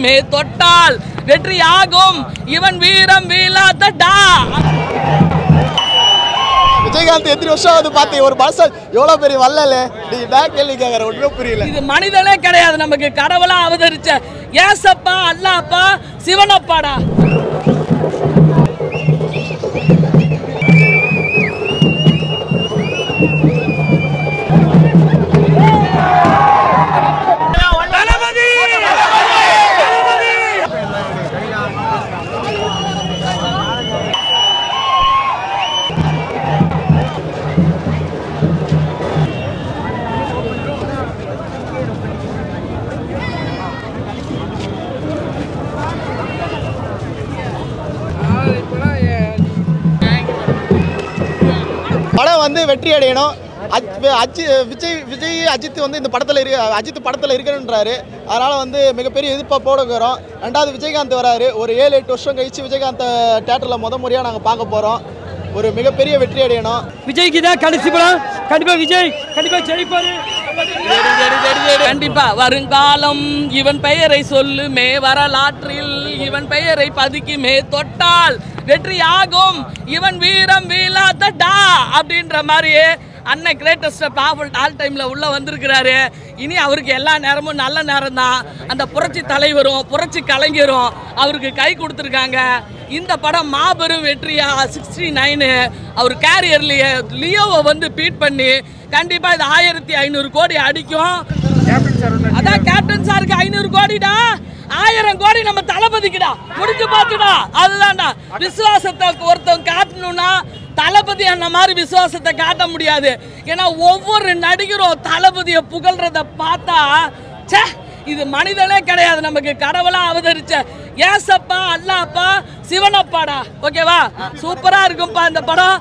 மே தொட்டால் வெற்றியாகும் இவன் வீரம் வீழாதடா. விஜயகாந்த் எத்தனை வருஷம் வந்து பார்த்து ஒரு பர்சன் எவ்வளவு பெரிய வல்லல நீ நான் கேள்வி கேட்கற ஒன்றும் புரியல. இது மனிதனே கிடையாது, நமக்கு கடவுளா அவதரிச்ச ஏசப்பா அல்லாப்பா சிவனப்பாடா. படம் வந்து வெற்றி அடையணும். விஜய் அஜித் வந்து இந்த படத்தில் அஜித் படத்தில் இருக்கிறன்றாரு. அதனால் வந்து மிகப்பெரிய எதிர்பார்ப்போடு இருக்கிறோம். ரெண்டாவது விஜயகாந்த் வராரு. ஒரு 7-8 வருஷம் கழிச்சு விஜயகாந்த் தேட்டரில் முறையாக நாங்கள் பார்க்க போகிறோம். ஒரு மிகப்பெரிய வெற்றி அடையணும். விஜய்க்கு தான் கடைசி படம். கண்டிப்பாக விஜய் கண்டிப்பாக ஜெயிப்பாரு. கண்டிப்பா வருங்காலம் இவன் பெயரை சொல்லுமே, வரலாற்றில் இவன் பெயரை பதிக்குமே, தொட்டால் வெற்றியாகும் இவன் வீரம் வீழாதடா அப்படின்ற மாதிரியே அண்ணன் கிரேட்டஸ்ட் பவர்ஃபுல் ஆல் டைம்ல உள்ள வந்திருக்கிறாரு. இனி அவருக்கு எல்லா நேரமும் நல்ல நேரம் தான். அந்த புரட்சி தலைவரும் புரட்சி கலைஞரும் அவருக்கு கை கொடுத்துருக்காங்க. இந்த படம் மாபெரும் வெற்றியா 69 அவர் கேரியர்லயே லியோவை வந்து பீட் பண்ணி கண்டிப்பா இது 1500 கோடி அடிக்கும். அதான் கேப்டன் சாருக்கு 500 கோடிடா, 1000 கோடி நம்ம தளபதிக்குடா, முடிஞ்சு பார்த்துடா. அதுதான்டா விசுவாசத்தை ஒருத்தன் காட்டணும்னா தளபதி அந்த மாதிரி விசுவாசத்தை காட்ட முடியாது. ஏன்னா ஒவ்வொரு நடிகரும் தளபதியை புகழ்றத பார்த்தா சே இது மனிதனே கிடையாது, நமக்கு கடவுளா அவதரிச்ச ஏசப்பா அல்லாப்பா சிவனப்பாடா. ஓகேவா, சூப்பரா இருக்கும்பா இந்த படம்.